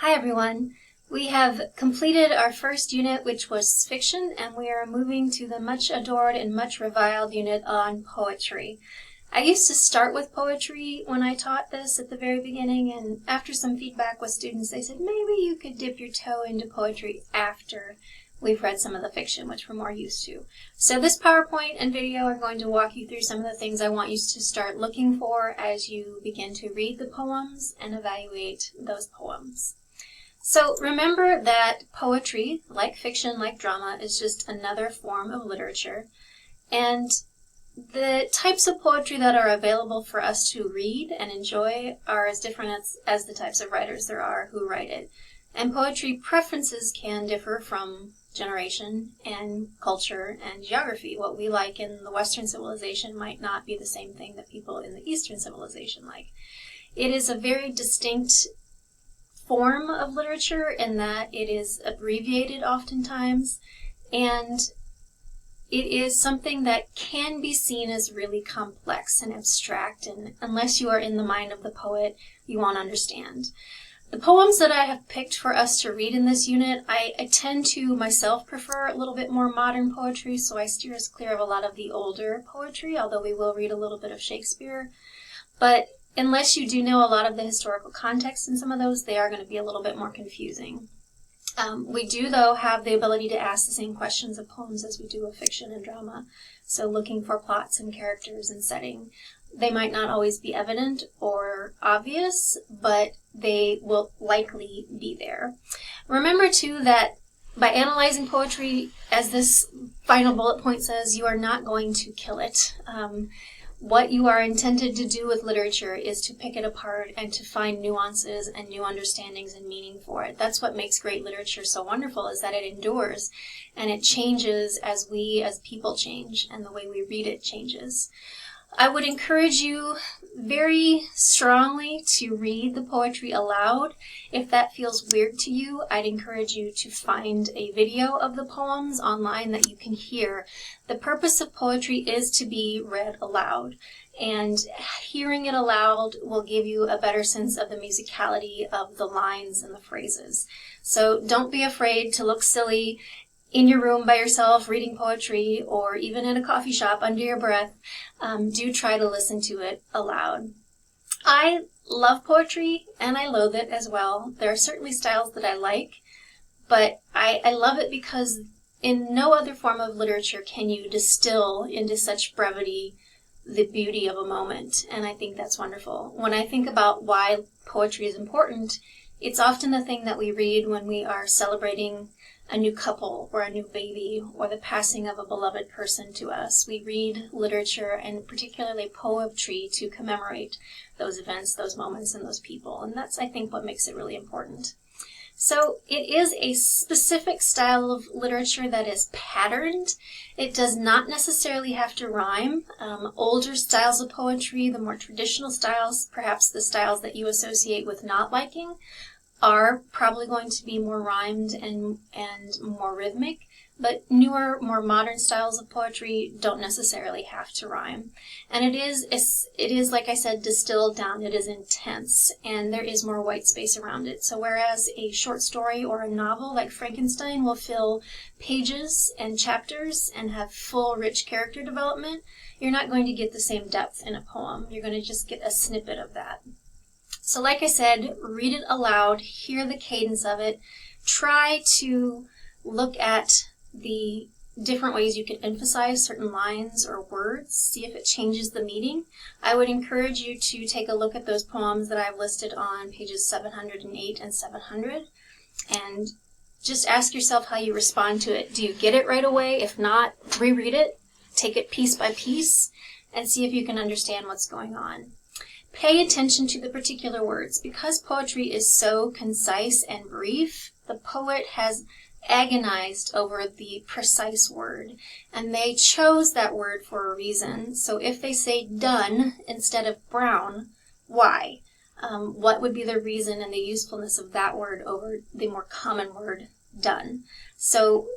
Hi everyone. We have completed our first unit, which was fiction, and we are moving to the much adored and much reviled unit on poetry. I used to start with poetry when I taught this at the very beginning, and after some feedback with students, they said maybe you could dip your toe into poetry after we've read some of the fiction, which we're more used to. So this PowerPoint and video are going to walk you through some of the things I want you to start looking for as you begin to read the poems and evaluate those poems. So remember that poetry, like fiction, like drama, is just another form of literature. And the types of poetry that are available for us to read and enjoy are as different as the types of writers there are who write it. And poetry preferences can differ from generation and culture and geography. What we like in the Western civilization might not be the same thing that people in the Eastern civilization like. It is a very distinct form of literature in that it is abbreviated oftentimes, and it is something that can be seen as really complex and abstract, and unless you are in the mind of the poet, you won't understand. The poems that I have picked for us to read in this unit, I tend to myself prefer a little bit more modern poetry, so I steer us clear of a lot of the older poetry, although we will read a little bit of Shakespeare. But unless you do know a lot of the historical context in some of those, they are going to be a little bit more confusing. We do, though, have the ability to ask the same questions of poems as we do of fiction and drama, so looking for plots and characters and setting. They might not always be evident or obvious, but they will likely be there. Remember, too, that by analyzing poetry, as this final bullet point says, you are not going to kill it. What you are intended to do with literature is to pick it apart and to find nuances and new understandings and meaning for it. That's what makes great literature so wonderful, is that it endures and it changes as we as people change and the way we read it changes. I would encourage you very strongly to read the poetry aloud. If that feels weird to you, I'd encourage you to find a video of the poems online that you can hear. The purpose of poetry is to be read aloud, and hearing it aloud will give you a better sense of the musicality of the lines and the phrases. So don't be afraid to look silly in your room by yourself reading poetry, or even in a coffee shop under your breath. Do try to listen to it aloud. I love poetry, and I loathe it as well. There are certainly styles that I like, but I love it because in no other form of literature can you distill into such brevity the beauty of a moment, and I think that's wonderful. When I think about why poetry is important, it's often the thing that we read when we are celebrating a new couple or a new baby or the passing of a beloved person to us. We read literature, and particularly poetry, to commemorate those events, those moments, and those people. And that's, I think, what makes it really important. So it is a specific style of literature that is patterned. It does not necessarily have to rhyme. Older styles of poetry, the more traditional styles, perhaps the styles that you associate with not liking, are probably going to be more rhymed and more rhythmic, but newer, more modern styles of poetry don't necessarily have to rhyme. And it is, like I said, distilled down. It is intense, and there is more white space around it. So whereas a short story or a novel like Frankenstein will fill pages and chapters and have full, rich character development, you're not going to get the same depth in a poem. You're going to just get a snippet of that. So like I said, read it aloud, hear the cadence of it, try to look at the different ways you can emphasize certain lines or words, see if it changes the meaning. I would encourage you to take a look at those poems that I've listed on pages 708 and 700, and just ask yourself how you respond to it. Do you get it right away? If not, reread it, take it piece by piece, and see if you can understand what's going on. Pay attention to the particular words. Because poetry is so concise and brief, the poet has agonized over the precise word, and they chose that word for a reason. So if they say done instead of brown, why? What would be the reason and the usefulness of that word over the more common word done? So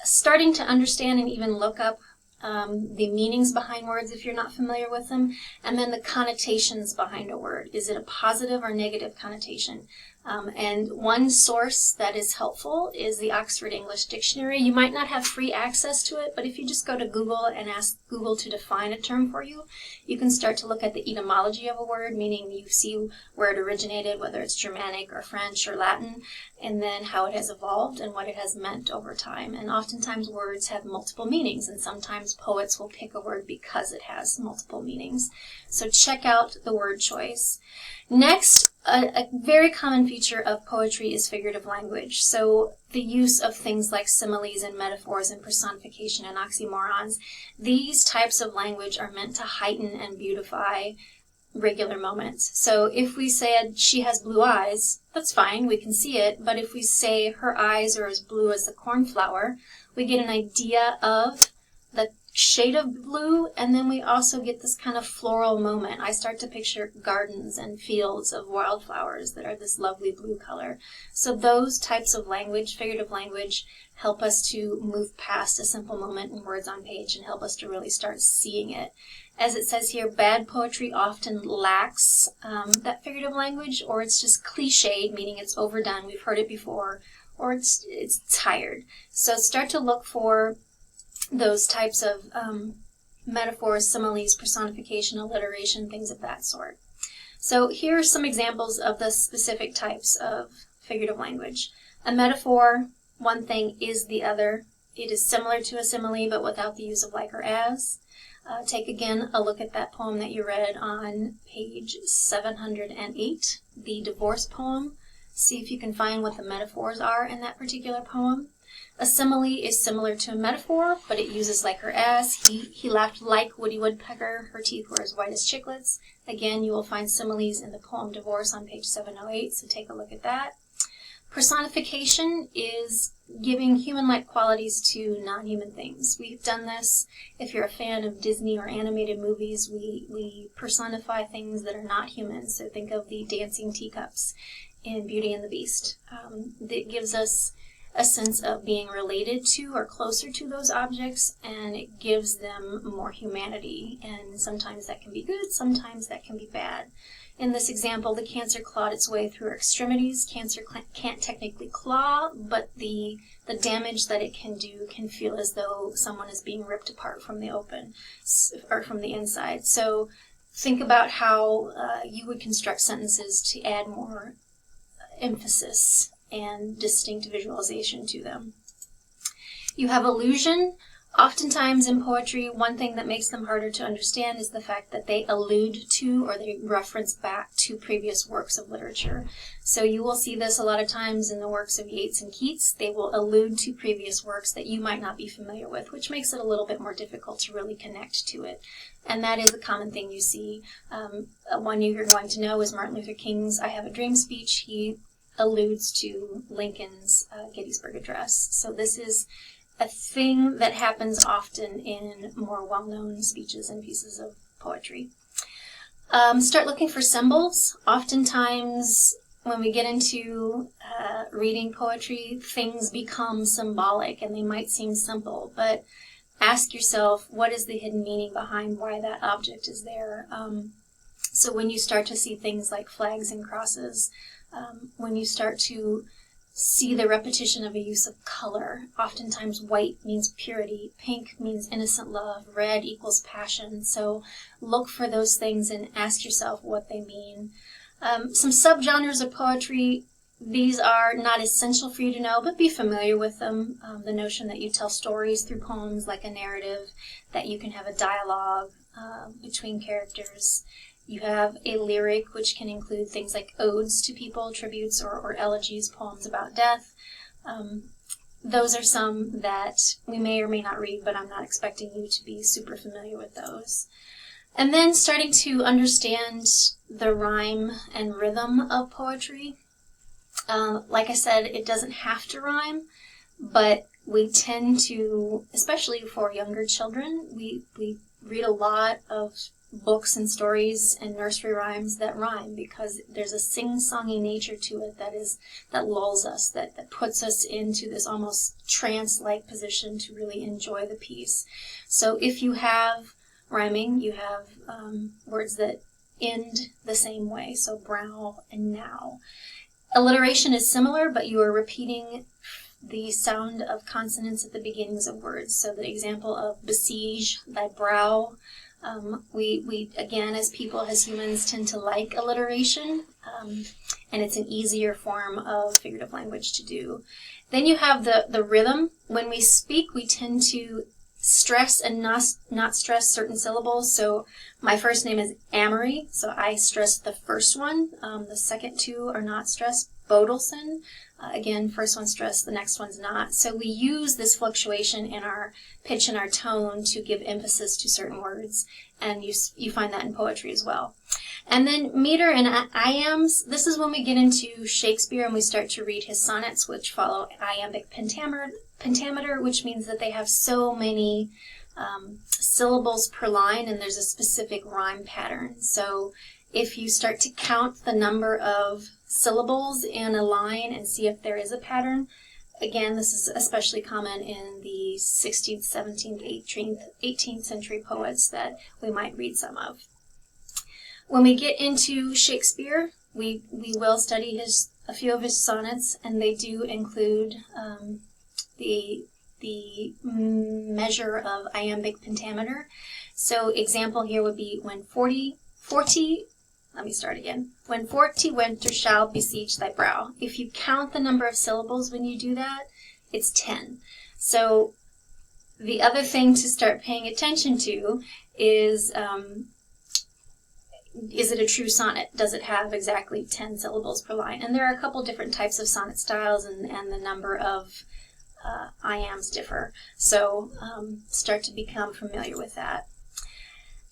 starting to understand and even look up the meanings behind words if you're not familiar with them, and then the connotations behind a word. Is it a positive or negative connotation? And one source that is helpful is the Oxford English Dictionary. You might not have free access to it, but if you just go to Google and ask Google to define a term for you, you can start to look at the etymology of a word, meaning you see where it originated, whether it's Germanic or French or Latin, and then how it has evolved and what it has meant over time. And oftentimes words have multiple meanings, and sometimes poets will pick a word because it has multiple meanings. So check out the word choice. Next, a very common feature of poetry is figurative language. So the use of things like similes and metaphors and personification and oxymorons. These types of language are meant to heighten and beautify regular moments. So if we said she has blue eyes, that's fine, we can see it. But if we say her eyes are as blue as the cornflower, we get an idea of the shade of blue, and then we also get this kind of floral moment. I start to picture gardens and fields of wildflowers that are this lovely blue color. So those types of language, figurative language, help us to move past a simple moment in words on page and help us to really start seeing it. As it says here, bad poetry often lacks that figurative language, or it's just cliched, meaning it's overdone, we've heard it before, or it's tired. So start to look for those types of metaphors, similes, personification, alliteration, things of that sort. So here are some examples of the specific types of figurative language. A metaphor, one thing is the other. It is similar to a simile, but without the use of like or as. Take again a look at that poem that you read on page 708, the divorce poem. See if you can find what the metaphors are in that particular poem. A simile is similar to a metaphor, but it uses like or as. He laughed like Woody Woodpecker. Her teeth were as white as chiclets. Again, you will find similes in the poem Divorce on page 708, so take a look at that. Personification is giving human-like qualities to non-human things. We've done this. If you're a fan of Disney or animated movies, we personify things that are not human. So think of the dancing teacups in Beauty and the Beast. That gives us a sense of being related to or closer to those objects, and it gives them more humanity. And sometimes that can be good, sometimes that can be bad. In this example, the cancer clawed its way through her extremities. Cancer can't technically claw, but the damage that it can do can feel as though someone is being ripped apart from the open, or from the inside. So think about how you would construct sentences to add more emphasis and distinct visualization to them. You have allusion. Oftentimes in poetry, one thing that makes them harder to understand is the fact that they allude to or they reference back to previous works of literature. So you will see this a lot of times in the works of Yeats and Keats. They will allude to previous works that you might not be familiar with, which makes it a little bit more difficult to really connect to it. And that is a common thing you see. One you're going to know is Martin Luther King's I Have a Dream speech. He alludes to Lincoln's Gettysburg Address. So this is a thing that happens often in more well-known speeches and pieces of poetry. Start looking for symbols. Oftentimes, when we get into reading poetry, things become symbolic and they might seem simple, but ask yourself, what is the hidden meaning behind why that object is there? So when you start to see things like flags and crosses, when you start to see the repetition of a use of color. Oftentimes white means purity, pink means innocent love, red equals passion. So look for those things and ask yourself what they mean. Some subgenres of poetry, these are not essential for you to know, but be familiar with them. The notion that you tell stories through poems like a narrative, that you can have a dialogue between characters. You have a lyric, which can include things like odes to people, tributes, or elegies, poems about death. Those are some that we may or may not read, but I'm not expecting you to be super familiar with those. And then starting to understand the rhyme and rhythm of poetry. Like I said, it doesn't have to rhyme, but we tend to, especially for younger children, we read a lot of books and stories and nursery rhymes that rhyme because there's a sing-songy nature to it that lulls us, that puts us into this almost trance-like position to really enjoy the piece. So if you have rhyming, you have words that end the same way, so brow and now. Alliteration is similar, but you are repeating the sound of consonants at the beginnings of words. So the example of besiege, thy brow. We again, as people, as humans, tend to like alliteration, and it's an easier form of figurative language to do. Then you have the rhythm. When we speak, we tend to stress and not stress certain syllables. So my first name is Amory, so I stress the first one. The second two are not stressed. Bodelson, again, first one stressed, the next one's not. So we use this fluctuation in our pitch and our tone to give emphasis to certain words, and you find that in poetry as well. And then meter and iambs, this is when we get into Shakespeare and we start to read his sonnets, which follow iambic pentameter, which means that they have so many syllables per line, and there's a specific rhyme pattern. So if you start to count the number of syllables in a line and see if there is a pattern, again, this is especially common in the 16th, 17th, 18th century poets that we might read some of. When we get into Shakespeare, we will study a few of his sonnets, and they do include the measure of iambic pentameter. So example here would be when 40 winter shall besiege thy brow. If you count the number of syllables when you do that, it's 10. So the other thing to start paying attention to is it a true sonnet? Does it have exactly 10 syllables per line? And there are a couple different types of sonnet styles, and the number of iambs differ. So start to become familiar with that.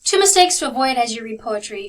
2 mistakes to avoid as you read poetry.